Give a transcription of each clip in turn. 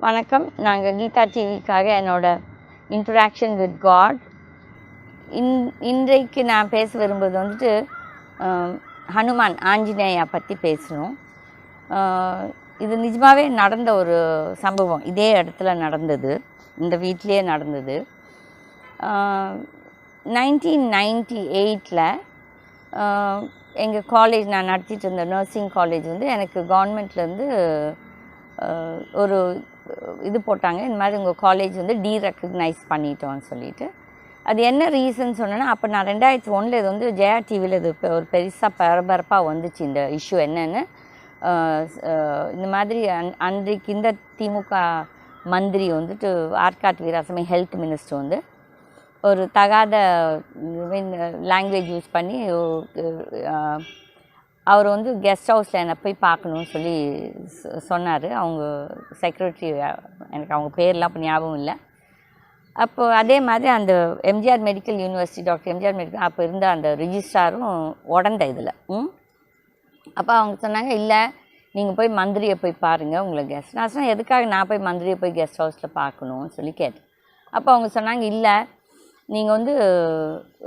வணக்கம். நாங்கள் கீதா டிவிக்காக என்னோட இன்ட்ராக்ஷன் வித் காட் இன்றைக்கு நான் பேச விரும்புவது வந்துட்டு ஹனுமான் ஆஞ்சநேயா பற்றி பேசணும். இது நிஜமாகவே நடந்த ஒரு சம்பவம். இதே இடத்துல நடந்தது, இந்த வீட்டிலே நடந்தது. 1998 எங்கள் காலேஜ், நான் நடத்திட்டு இருந்த நர்சிங் காலேஜ் வந்து எனக்கு கவர்மெண்ட்லேருந்து ஒரு இது போட்டாங்க, இந்த மாதிரி உங்கள் காலேஜ் வந்து டீரெக்கக்னைஸ் பண்ணிட்டோன்னு சொல்லிட்டு. அது என்ன ரீசன் சொன்னேன்னா, அப்போ நான் 2001 இது வந்து ஜெயா டிவியில் இது ஒரு பெருசாக பரபரப்பாக வந்துச்சு இந்த இஷ்யூ. என்னென்னு இந்த மாதிரி அன்றைக்கு இந்த திமுக மந்திரி வந்துட்டு ஆர்காட் வீராசாமி ஹெல்த் மினிஸ்டர் வந்து ஒரு தகாத லாங்குவேஜ் யூஸ் பண்ணி அவர் வந்து கெஸ்ட் ஹவுஸில் என்னை போய் பார்க்கணுன்னு சொல்லி சொன்னார். அவங்க செக்ரட்டரி, எனக்கு அவங்க பேர்லாம் இப்போ ஞாபகம் இல்லை. அப்போது அதே மாதிரி அந்த MGR medical university, doctor MGR medical அப்போ இருந்த அந்த ரிஜிஸ்ட்ராரும் உடந்த இதில். அப்போ அவங்க சொன்னாங்க, இல்லை நீங்கள் போய் மந்திரியை போய் பாருங்கள் உங்களை கெஸ்ட். நான் சொன்னேன், எதுக்காக நான் போய் மந்திரியை போய் கெஸ்ட் ஹவுஸில் பார்க்கணுன்னு சொல்லி கேட்டேன். அப்போ அவங்க சொன்னாங்க, இல்லை நீங்கள் வந்து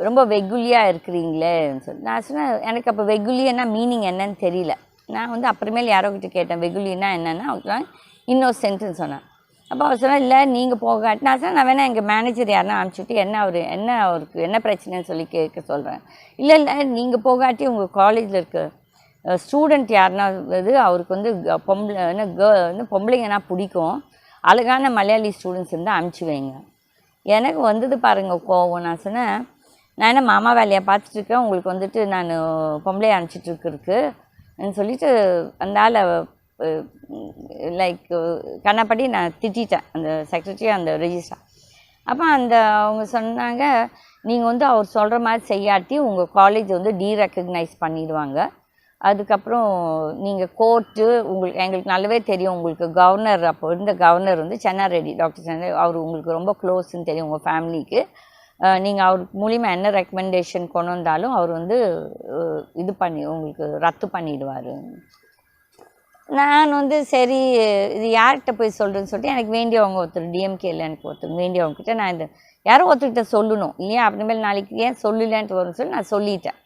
ரொம்ப வெகுலியாக இருக்கிறீங்களேன்னு சொல்லி. நான் சொன்னேன், எனக்கு அப்போ வெகுலியன்னா மீனிங் என்னன்னு தெரியல. நான் வந்து அப்புறமேல் யாரோ கிட்ட கேட்டேன் வெகுலின்னா என்னென்னா. அவங்க இன்னோசென்ட்னு சொன்னேன். அப்போ அவர் சொன்னால், இல்லை நீங்கள் போகாட்டி. நான் சொன்னேன், நான் வேணா எங்கள் மேனேஜர் யாருன்னா அனுப்பிச்சுட்டு அவருக்கு என்ன பிரச்சனைன்னு சொல்லி கேட்க சொல்கிறேன். இல்லை நீங்கள் போகாட்டி உங்கள் காலேஜில் இருக்க ஸ்டூடெண்ட் யாருன்னா அவருக்கு வந்து பொம்பளைங்கன்னா பிடிக்கும், அழகான மலையாளி ஸ்டூடெண்ட்ஸ் இருந்தால் அனுப்பிச்சி வைங்க. எனக்கு வந்தது பாருங்கள் கோவம். நான் சொன்னேன், நான் என்ன மாமா வேலையை பார்த்துட்ருக்கேன், உங்களுக்கு வந்துட்டு நான் பொம்பளையை அனுப்பிச்சிட்ருக்குன்னு சொல்லிவிட்டு அதனால் லைக் கண்ணப்படி நான் திட்டேன் அந்த செக்ரட்டரி, அந்த ரெஜிஸ்ட்ரார். அப்போ அவங்க சொன்னாங்க, நீங்கள் வந்து அவர் சொல்கிற மாதிரி செய்யாட்டி உங்கள் காலேஜ் வந்து டீரெக்கக்னைஸ் பண்ணிடுவாங்க. அதுக்கப்புறம் நீங்கள் கோர்ட்டு எங்களுக்கு நல்லாவே தெரியும், உங்களுக்கு கவர்னர், அப்போ இருந்த கவர்னர் வந்து சென்னாரெட்டி, டாக்டர் சென்னாரெட்டி, அவர் உங்களுக்கு ரொம்ப க்ளோஸ்ன்னு தெரியும் உங்கள் ஃபேமிலிக்கு. நீங்கள் அவர் மூலிமா என்ன ரெக்கமெண்டேஷன் கொண்டு வந்தாலும் அவர் வந்து இது பண்ணி உங்களுக்கு ரத்து பண்ணிடுவார். நான் வந்து சரி இது யார்கிட்ட போய் சொல்கிறேன்னு சொல்லிட்டு, எனக்கு வேண்டியவங்க ஒருத்தர் டிஎம்கேயில், எனக்கு ஒருத்தர் வேண்டியவங்ககிட்ட நான் இந்த யாரோ ஒருத்தர்கிட்ட சொல்லணும் இல்லையா, அப்புறமேல் நாளைக்கு ஏன் சொல்லலன்ட்டு வரும்னு சொல்லி நான் சொல்லிட்டேன்.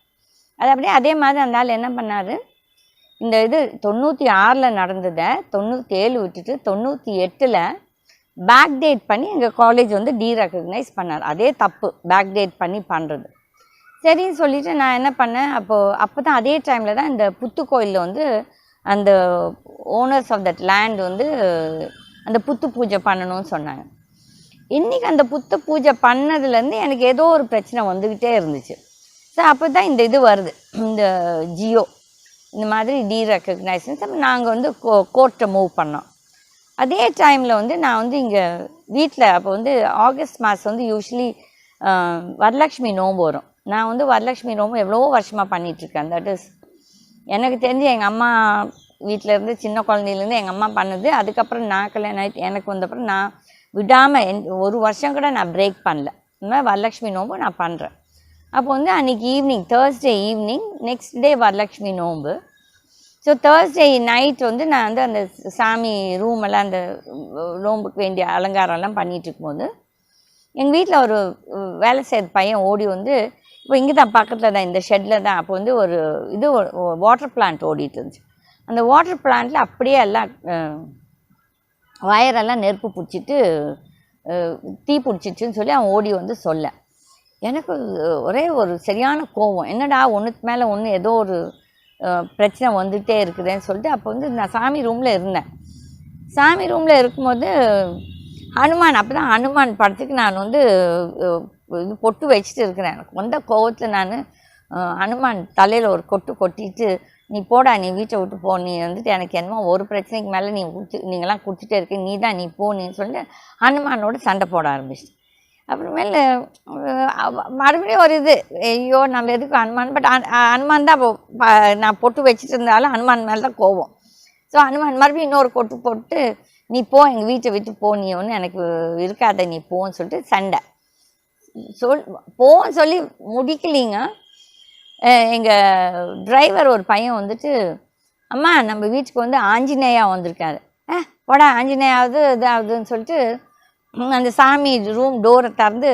அது அப்படியே அதே மாதிரி அந்த ஆள் என்ன பண்ணார், இந்த இது 96 நடந்ததை 97 விட்டுட்டு 98 பேக் டேட் பண்ணி எங்கள் காலேஜ் வந்து டீரெக்கக்னைஸ் பண்ணார். அதே தப்பு, பேக் டேட் பண்ணி பண்ணுறது. சரின்னு சொல்லிவிட்டு நான் என்ன பண்ணேன், அப்போ தான் அதே டைமில் தான் இந்த புத்து கோயிலில் வந்து அந்த ஓனர்ஸ் ஆஃப் தட் லேண்ட் வந்து அந்த புத்து பூஜை பண்ணணும்னு சொன்னாங்க. இன்றைக்கி அந்த புத்து பூஜை பண்ணதுலேருந்து எனக்கு ஏதோ ஒரு பிரச்சனை வந்துக்கிட்டே இருந்துச்சு. ஸோ அப்போ தான் இந்த இது வருது, இந்த ஜியோ இந்த மாதிரி டீரெக்கக்னைஸ். நாங்கள் வந்து கோர்ட்டை மூவ் பண்ணோம். அதே டைமில் வந்து நான் வந்து இங்கே வீட்டில் அப்போ வந்து ஆகஸ்ட் மாதம் வந்து யூஸ்வலி வரலட்சுமி நோம்பு வரும். நான் வந்து வரலட்சுமி நோம்பு எவ்வளோ வருஷமாக பண்ணிகிட்ருக்கேன். தட் இஸ் எனக்கு தெரிஞ்சு எங்கள் அம்மா வீட்டிலேருந்து சின்ன குழந்தையிலேருந்து எங்கள் அம்மா பண்ணுது. அதுக்கப்புறம் நான் கல்யாணம் ஆகிட்டு எனக்கு வந்தப்பறம் நான் விடாமல் ஒரு வருஷம் கூட நான் பிரேக் பண்ணல. இந்த மாதிரி வரலட்சுமி நோம்பு நான் பண்ணுறேன். அப்போ வந்து அன்றைக்கி evening, Thursday evening, next day Varalakshmi Nombu. So Thursday night வந்து நான் வந்து அந்த சாமி ரூமெல்லாம் அந்த நோம்புக்கு வேண்டிய அலங்காரம்லாம் பண்ணிகிட்டு இருக்கும்போது எங்கள் வீட்டில் ஒரு வேலை செய்கிற பையன் ஓடி வந்து இப்போ இங்கே தான் பக்கத்தில் தான் இந்த ஷெட்டில் தான் அப்போ வந்து ஒரு இது வாட்டர் பிளான்ட் ஓடிட்டு இருந்துச்சு. அந்த வாட்டர் பிளான்ட்டில் அப்படியே எல்லாம் வயரெல்லாம் நெருப்பு பிடிச்சிட்டு தீ பிடிச்சிச்சுன்னு சொல்லி அவன் ஓடி வந்து சொல்ல எனக்கு ஒரே ஒரு சரியான கோவம். என்னடா ஒன்றுக்கு மேலே ஒன்று ஏதோ ஒரு பிரச்சனை வந்துகிட்டே இருக்குதுன்னு சொல்லிட்டு அப்போ வந்து நான் சாமி ரூமில் இருந்தேன். சாமி ரூமில் இருக்கும்போது ஹனுமான் அப்போ தான் ஹனுமான் படத்துக்கு நான் வந்து இது பொட்டு வச்சுட்டு இருக்கிறேன். எனக்கு வந்த கோவத்தில் நான் ஹனுமான் தலையில் ஒரு கொட்டிட்டு நீ போடா, நீ வீட்டை விட்டு போ, நீ வந்துட்டு எனக்கு என்னமோ ஒரு பிரச்சனைக்கு மேலே நீங்களாம் கொடுத்துட்டே இருக்க, நீ தான் நீ போன்னு சொல்லிட்டு ஹனுமானோட சண்டை போட ஆரம்பிச்சிட்டேன். அப்புறமேல மறுபடியும் ஒரு இது, ஐயோ நம்ம எதுக்கு ஹனுமான், பட் ஹனுமான் தான் நான் பொட்டு வச்சுட்டு இருந்தாலும் ஹனுமான் மேலே தான் கோவம். ஸோ ஹனுமான் மறுபடியும் இன்னொரு கொட்டு போட்டு நீ போ, எங்கள் வீட்டை விட்டு போ, நீ ஒன்று எனக்கு இருக்காத, நீ போன்னு சொல்லிட்டு சண்டை போன்னு சொல்லி முடிக்கலிங்க. எங்கள் டிரைவர் ஒரு பையன் வந்துட்டு, அம்மா நம்ம வீட்டுக்கு வந்து ஆஞ்சநேயா வந்திருக்காரு, போடா ஆஞ்சநேயாவது இதாகுதுன்னு சொல்லிட்டு அந்த சாமி ரூம் டோரை திறந்து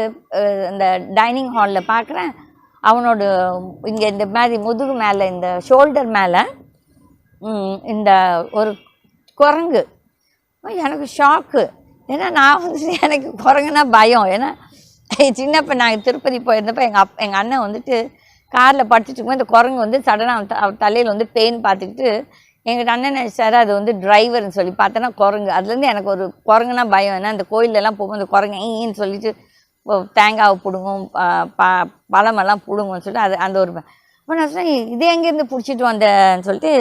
அந்த டைனிங் ஹாலில் பார்க்குறேன். அவனோட இங்கே இந்த மாதிரி முதுகு மேலே இந்த ஷோல்டர் மேலே இந்த ஒரு குரங்கு. எனக்கு ஷாக்கு. ஏன்னா நான் வந்துட்டு எனக்கு குரங்குனா பயம். ஏன்னா சின்னப்போ நாங்கள் திருப்பதி போயிருந்தப்போ எங்கள் அண்ணன் வந்துட்டு காரில் படிச்சுட்டு இருக்கும்போது இந்த குரங்கு வந்து சடனாக அவர் தலையில் வந்து பெயின் பார்த்துக்கிட்டு எங்கள் அண்ணன் நினச்சாரு அது வந்து டிரைவர்னு சொல்லி பார்த்தோன்னா குரங்கு. அதுலேருந்து எனக்கு ஒரு குரங்குனா பயம். ஏன்னா அந்த கோயிலெல்லாம் போகும்போது அந்த குரங்கு ஈன்னு சொல்லிட்டு தேங்காவை பிடுங்கும், பழமெல்லாம் பிடுங்கும்னு சொல்லிட்டு அது அந்த ஒரு அப்போ நான் சொன்னேன் இதே எங்கேருந்து பிடிச்சிட்டு வந்தேன்னு சொல்லிட்டு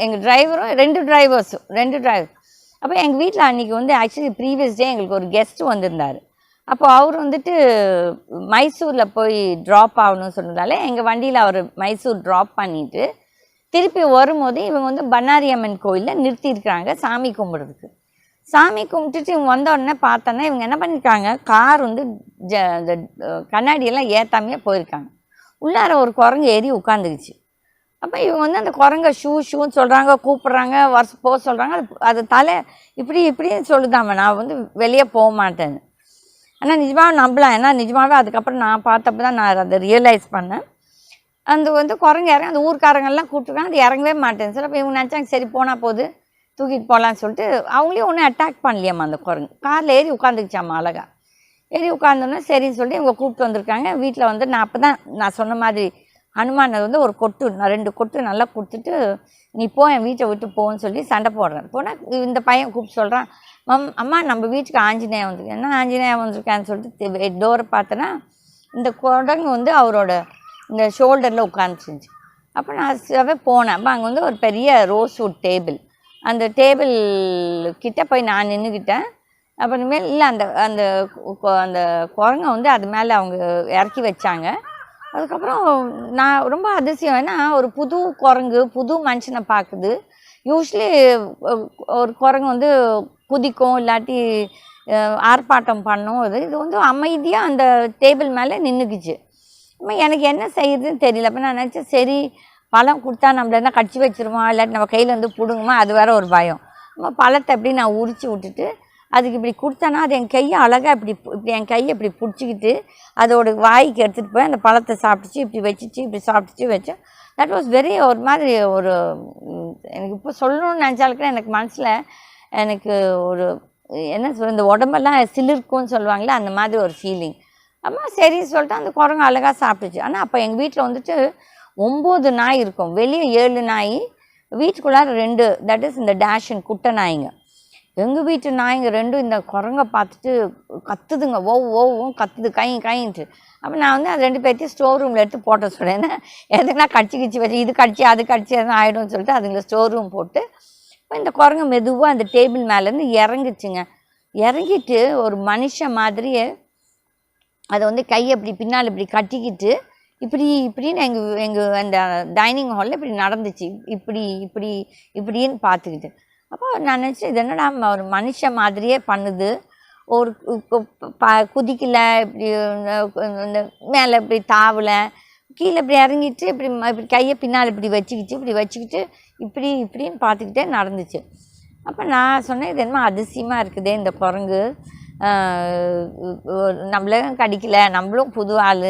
எங்கள் டிரைவரும் ரெண்டு டிரைவர். அப்போ எங்கள் வீட்டில் அன்றைக்கி வந்து ஆக்சுவலி ப்ரீவியஸ் டே எங்களுக்கு ஒரு கெஸ்ட்டு வந்திருந்தார். அப்போ அவர் வந்துட்டு மைசூரில் போய் ட்ராப் ஆகணும்னு சொன்னதால எங்கள் வண்டியில் அவர் மைசூர் ட்ராப் பண்ணிவிட்டு திருப்பி வரும்போது இவங்க வந்து பண்ணாரி அம்மன் கோயிலில் நிறுத்தியிருக்கிறாங்க சாமி கும்பிட்றதுக்கு. சாமி கும்பிட்டுட்டு இவங்க வந்தோடனே பார்த்தோன்னா இவங்க என்ன பண்ணியிருக்காங்க, கார் வந்து இந்த கண்ணாடியெல்லாம் ஏற்றாமையே போயிருக்காங்க. உள்ளார ஒரு குரங்கு ஏறி உட்காந்துக்குச்சு. அப்போ இவங்க வந்து அந்த குரங்கை ஷூன்னு சொல்கிறாங்க, கூப்பிட்றாங்க, போக சொல்கிறாங்க. அது தலை இப்படின்னு சொல்லுதாம, நான் வந்து வெளியே போக மாட்டேன்னு. ஆனால் நிஜமாக நம்பலாம். ஏன்னா நிஜமாகவே அதுக்கப்புறம் நான் பார்த்தப்ப தான் நான் அதை ரியலைஸ் பண்ணேன். அந்த வந்து குரங்கு இறங்க அந்த ஊர்க்காரங்கெல்லாம் கூப்பிட்டுருக்காங்க, அது இறங்கவே மாட்டேன்னு சொல்லி அப்போ இவங்க நினச்சாங்க சரி போனால் போகுது தூக்கிட்டு போகலான்னு சொல்லிட்டு அவங்களையும் ஒன்றும் அட்டாக் பண்ணலையாம்மா. அந்த குரங்கு காரில் ஏறி உட்காந்துக்கிச்சாம்மா. அழகா ஏறி உட்காந்தோன்னே சரின்னு சொல்லிட்டு இவங்க கூப்பிட்டு வந்திருக்காங்க. வீட்டில் வந்து நான் அப்போ தான் நான் சொன்ன மாதிரி ஹனுமானை வந்து ஒரு கொட்டு, நான் 2 கொட்டு நல்லா கொடுத்துட்டு நீ போ, என் வீட்டை விட்டு போன்னு சொல்லி சண்டை போடுறேன். போனால் இந்த பையன் கூப்பிட்டு சொல்கிறான், அம்மா நம்ம வீட்டுக்கு ஆஞ்சநேயா வந்திருக்கேன். என்ன ஆஞ்சநேயா வந்திருக்கான்னு சொல்லிட்டு டோரை பார்த்தேன்னா இந்த குரங்கு வந்து அவரோட இந்த ஷோல்டரில் உட்காந்துருந்துச்சு. அப்போ நான் போனேன். அப்போ அங்கே வந்து ஒரு பெரிய ரோஸ்வுட் டேபிள், அந்த டேபிள் கிட்டே போய் நான் நின்றுக்கிட்டேன். அப்புறமேல் இல்லை அந்த அந்த அந்த குரங்கை வந்து அது மேலே அவங்க இறக்கி வச்சாங்க. அதுக்கப்புறம் நான் ரொம்ப அதிசயம். ஏன்னா ஒரு புது குரங்கு புது மனுஷனை பார்க்குது. யூஸ்வலி ஒரு குரங்கு வந்து குதிக்கும், இல்லாட்டி ஆர்ப்பாட்டம் பண்ணும். இது வந்து அமைதியாக அந்த டேபிள் மேலே நின்றுக்குச்சு. எனக்கு என்ன செய்யுதுன்னு தெரியல. அப்போ நான் நினச்சேன் சரி பழம் கொடுத்தா நம்மள என்ன கடிச்சு வச்சுருமா, இல்லாட்டி நம்ம கையில் வந்து பிடுங்குமா, அது வேறு ஒரு பயம். நம்ம பழத்தை எப்படி நான் உரித்து விட்டுட்டு அதுக்கு இப்படி கொடுத்தேன்னா அது என் கையை அழகாக இப்படி என் கையை இப்படி பிடிச்சிக்கிட்டு அதோட வாய்க்கு எடுத்துகிட்டு போய் அந்த பழத்தை சாப்பிட்டுச்சு, இப்படி வச்சுச்சு, இப்படி சாப்பிட்டுச்சு வச்சேன். தட் வாஸ் வெரி ஒரு மாதிரி ஒரு எனக்கு இப்போ சொல்லணும்னு நினச்சாலுக்கு எனக்கு மனசில் எனக்கு ஒரு என்ன சொல்ல, இந்த உடம்பெல்லாம் சிலிர்க்கும்னு சொல்லுவாங்களே அந்த மாதிரி ஒரு ஃபீலிங். அம்மா சரின்னு சொல்லிட்டு அந்த குரங்கு அழகாக சாப்பிட்டுச்சு. ஆனால் அப்போ எங்கள் வீட்டில் வந்துட்டு 9 நாய் இருக்கும். வெளியே 7 நாய், வீட்டுக்குள்ளார 2, தட் இஸ் இந்த டேஷன் குட்டை நாய்ங்க. எங்கள் வீட்டு நாய்ங்க 2 இந்த குரங்கை பார்த்துட்டு கத்துதுங்க, ஓவும் கத்துது கைன்ட்டு. அப்போ நான் வந்து அது 2 பேர்த்தையும் ஸ்டோர் ரூமில் எடுத்து போட்ட சொல்கிறேன். எதுனா கடிச்சு வச்சு இது கடிச்சு அது கடிச்சு எதுனா ஆகிடும்னு சொல்லிட்டு அதுங்களை ஸ்டோர் ரூம் போட்டு இப்போ இந்த குரங்கு மெதுவாக அந்த டேபிள் மேலேருந்து இறங்குச்சுங்க. இறங்கிட்டு ஒரு மனுஷன் மாதிரியே அதை வந்து கையை இப்படி பின்னால் இப்படி கட்டிக்கிட்டு இப்படின்னு எங்கள் அந்த டைனிங் ஹாலில் இப்படி நடந்துச்சு. இப்படின்னு பார்த்துக்கிட்டு. அப்போ நான் நினச்சேன் இது என்னடா ஒரு மனுஷன் மாதிரியே பண்ணுது, ஒரு குதிக்கலை, இப்படி இந்த மேலே இப்படி தாவலை, கீழே இப்படி இறங்கிட்டு இப்படி கையை பின்னால் இப்படி வச்சுக்கிட்டு இப்படின்னு பார்த்துக்கிட்டே நடந்துச்சு. அப்போ நான் சொன்னேன், இது என்னமோ அதிசயமாக இருக்குதே இந்த குரங்கு, நம்மளும் கடிக்கலை, நம்மளும் புது ஆள்,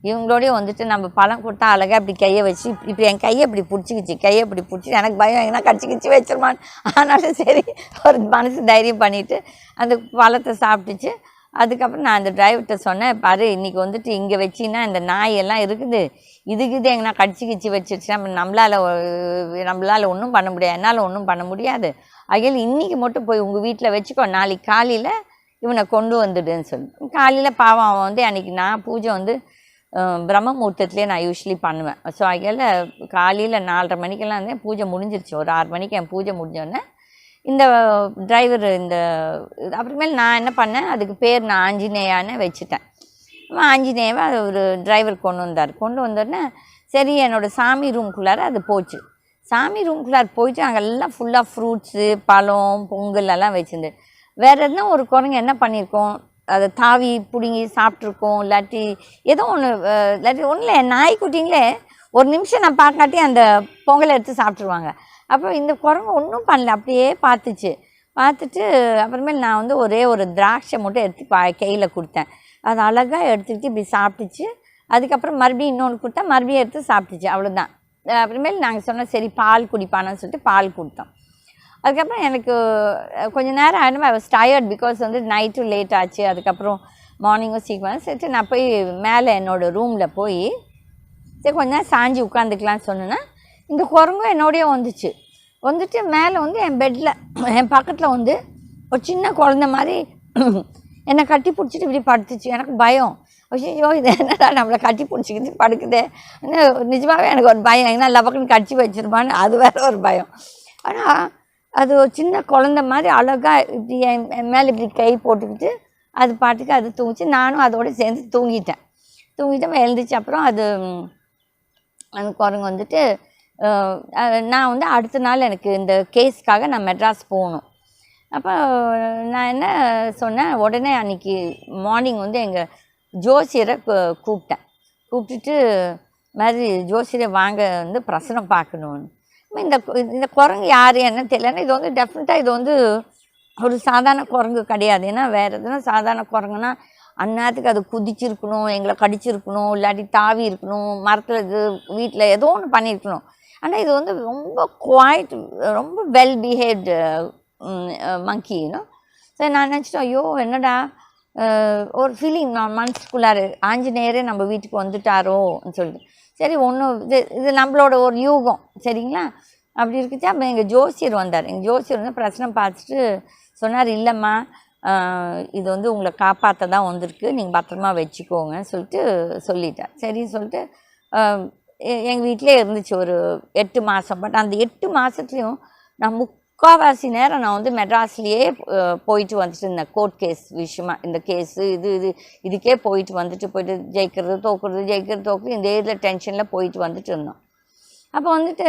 இவங்களோடய வந்துட்டு நம்ம பழம் கொடுத்தா அழகாக இப்படி கையை வச்சு இப்படி என் கையை இப்படி பிடிச்சி எனக்கு பயம் எங்கன்னா கடிச்சு வச்சிருமான்னு. ஆனாலும் சரி ஒரு மனசு தைரியம் பண்ணிவிட்டு அந்த பழத்தை சாப்பிட்டுச்சு. அதுக்கப்புறம் நான் அந்த டிரைவர்கிட்ட சொன்னேன், பாரு இன்றைக்கி வந்துட்டு இங்கே வச்சின்னா இந்த நாயெல்லாம் இருக்குது, இதுக்கு எங்கன்னா கடிச்சு வச்சிருச்சுன்னா நம்மளால் ஒன்றும் பண்ண முடியாது, என்னால் ஒன்றும் பண்ண முடியாது, அதில் இன்றைக்கி மட்டும் போய் உங்கள் வீட்டில் வச்சுக்கோ, நாளைக்கு காலையில் இவனை கொண்டு வந்துடுன்னு சொல்லி. காலையில் பாவம் அவன் வந்து அன்றைக்கி நான் பூஜை வந்து பிரம்ம முகூர்த்தத்துலேயே நான் யூஸ்வலி பண்ணுவேன். ஸோ அதில் காலையில் 4:30 மணிக்கெல்லாம் வந்து பூஜை முடிஞ்சிருச்சு. ஒரு 6 மணிக்கு என் பூஜை முடிஞ்சோடனே இந்த டிரைவர் அப்புறமேல் நான் என்ன பண்ணேன், அதுக்கு பேர் நான் ஆஞ்சநேயான்னு வச்சுட்டேன். ஆஞ்சநேயாவை ஒரு டிரைவர் கொண்டு வந்தோடனே சரி என்னோடய சாமி ரூம்குள்ளார அது போச்சு. சாமி ரூம்குள்ளார போயிட்டு அங்கெல்லாம் ஃபுல்லாக ஃப்ரூட்ஸு, பழம், பொங்கல் எல்லாம் வச்சுருந்து. வேறு எதுனா ஒரு குரங்கு என்ன பண்ணியிருக்கோம், அதை தாவி பிடுங்கி சாப்பிட்ருக்கோம், இல்லாட்டி ஏதோ இல்லாட்டி ஒன்றும் இல்லை, நாய்க்குட்டிங்களே ஒரு நிமிஷம் நான் பார்க்காட்டி அந்த பொங்கலை எடுத்து சாப்பிட்ருவாங்க. அப்போ இந்த குரங்கு ஒன்றும் பண்ணல, அப்படியே பார்த்துட்டு அப்புறமேல் நான் வந்து ஒரே ஒரு திராட்சை மட்டும் எடுத்து கையில் கொடுத்தேன். அது அழகாக எடுத்துக்கிட்டு இப்படி சாப்பிட்டுச்சு. அதுக்கப்புறம் மறுபடியும் இன்னொன்று கொடுத்தா மறுபடியும் எடுத்து சாப்பிட்டுச்சு, அவ்வளோதான். அப்புறமேல் நாங்கள் சொன்னோம் சரி பால் குடிப்பானான்னு சொல்லிட்டு பால் கொடுத்தோம். அதுக்கப்புறம் எனக்கு கொஞ்சம் நேரம் ஆகிடும், ஐ வாஸ் டயர்ட் பிகாஸ் வந்து நைட்டும் லேட் ஆச்சு. அதுக்கப்புறம் மார்னிங்கும் சீக்கிரம் சரி நான் போய் மேலே என்னோடய ரூமில் போய் சரி கொஞ்ச நேரம் சாஞ்சி உட்காந்துக்கலான்னு சொன்னேன்னா இந்த குரங்கும் என்னோடய வந்துட்டு மேலே வந்து என் பெட்டில் என் பக்கத்தில் வந்து ஒரு சின்ன குழந்த மாதிரி என்னை கட்டி பிடிச்சிட்டு இப்படி படுத்துச்சு. எனக்கு பயம், ஐயோ இது என்னடா நம்மளை கட்டி பிடிச்சிக்கிட்டு படுக்குதே, நிஜமாகவே எனக்கு ஒரு பயம், ஏன்னா லவக்குன்னு கடிச்சு வச்சிருமான்னு அது வேறு ஒரு பயம். ஆனால் அது ஒரு சின்ன குழந்த மாதிரி அழகாக இப்படி என் மேலே இப்படி கை போட்டுக்கிட்டு அது பாட்டுக்கு அது தூங்கிச்சு. நானும் அதோடு சேர்ந்து தூங்கிட்டேன். எழுந்துச்சு. அப்புறம் அது அந்த குரங்கு வந்துட்டு நான் வந்து அடுத்த நாள் எனக்கு இந்த கேஸ்க்காக நான் மெட்ராஸ் போகணும். அப்போ நான் என்ன சொன்னேன், உடனே அன்றைக்கி மார்னிங் வந்து எங்கள் ஜோசியரை கூப்பிட்டுட்டு மாதிரி ஜோசியரை வாங்க வந்து பிரசனம் பார்க்கணுன்னு. இந்த குரங்கு யார் என்ன தெரியலன்னா இது வந்து டெஃபினட்டாக இது வந்து ஒரு சாதாரண குரங்கு கிடையாது. ஏன்னா வேறு எதுனா சாதாரண குரங்குன்னா அந்நேரத்துக்கு அது குதிச்சிருக்கணும், எங்களை கடிச்சிருக்கணும், இல்லாட்டி தாவி இருக்கணும், மரத்தில் இது வீட்டில் ஏதோ ஒன்று பண்ணியிருக்கணும். ஆனால் இது வந்து ரொம்ப குவாய்ட், ரொம்ப வெல் பிஹேவ்டு மங்கினும். சரி நான் நினச்சிட்டேன், ஐயோ என்னடா ஒரு ஃபீலிங் நான் மனசுக்குள்ளாரு, ஆஞ்சநேயரே நம்ம வீட்டுக்கு வந்துட்டாரோன்னு சொல்லிட்டு சரி ஒன்றும் இது நம்மளோட ஒரு யூகம் சரிங்களா. அப்படி இருக்குச்சு. அப்போ எங்கள் ஜோசியர் வந்தார். எங்கள் ஜோசியர் வந்து பிரச்சனை பார்த்துட்டு சொன்னார், இல்லைம்மா இது வந்து உங்களை காப்பாற்ற தான் வந்திருக்கு, நீங்கள் பத்திரமா வச்சுக்கோங்கன்னு சொல்லிட்டார். சரின்னு சொல்லிட்டு எங்கள் வீட்டிலே இருந்துச்சு ஒரு 8 மாதம். பட் அந்த 8 மாதத்துலேயும் நான் முக்கால்வாசி நேரம் நான் வந்து மெட்ராஸ்லேயே போயிட்டு வந்துட்டு இருந்தேன். கோர்ட் கேஸ் விஷயமா இந்த கேஸு இதுக்கே போயிட்டு ஜெயிக்கிறது தோக்குறது இந்த ஏரியில் டென்ஷனில் போயிட்டு வந்துட்டு இருந்தோம். அப்போ வந்துட்டு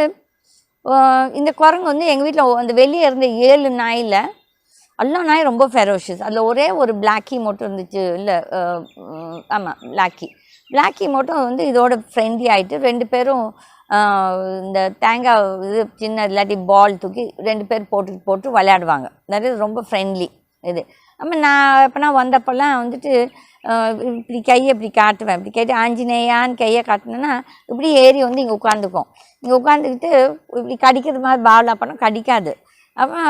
இந்த குரங்கு வந்து எங்கள் வீட்டில் அந்த வெளியே இருந்த 7 நாயில் எல்லா நாயும் ரொம்ப ஃபெரோஷியஸ். அதில் ஒரே ஒரு பிளாக்கி மட்டும் இருந்துச்சு. இல்லை ஆமாம் பிளாக்கி மட்டும் வந்து இதோட ஃப்ரெண்ட்லி ஆகிட்டு 2 பேரும் இந்த தேங்காய் இது சின்ன இல்லாட்டி பால் தூக்கி 2 பேர் போட்டு விளையாடுவாங்க. நிறைய ரொம்ப ஃப்ரெண்ட்லி இது. அப்போ நான் எப்போனா வந்தப்போல்லாம் வந்துட்டு இப்படி கையை இப்படி காட்டுவேன். இப்படி கேட்டு ஆஞ்சநேயான்னு கையை காட்டினேன்னா இப்படி ஏறி வந்து இங்கே உட்காந்துக்கும். இங்கே உட்காந்துக்கிட்டு இப்படி கடிக்கிறது மாதிரி பால் அப்போனா கடிக்காது. அப்போ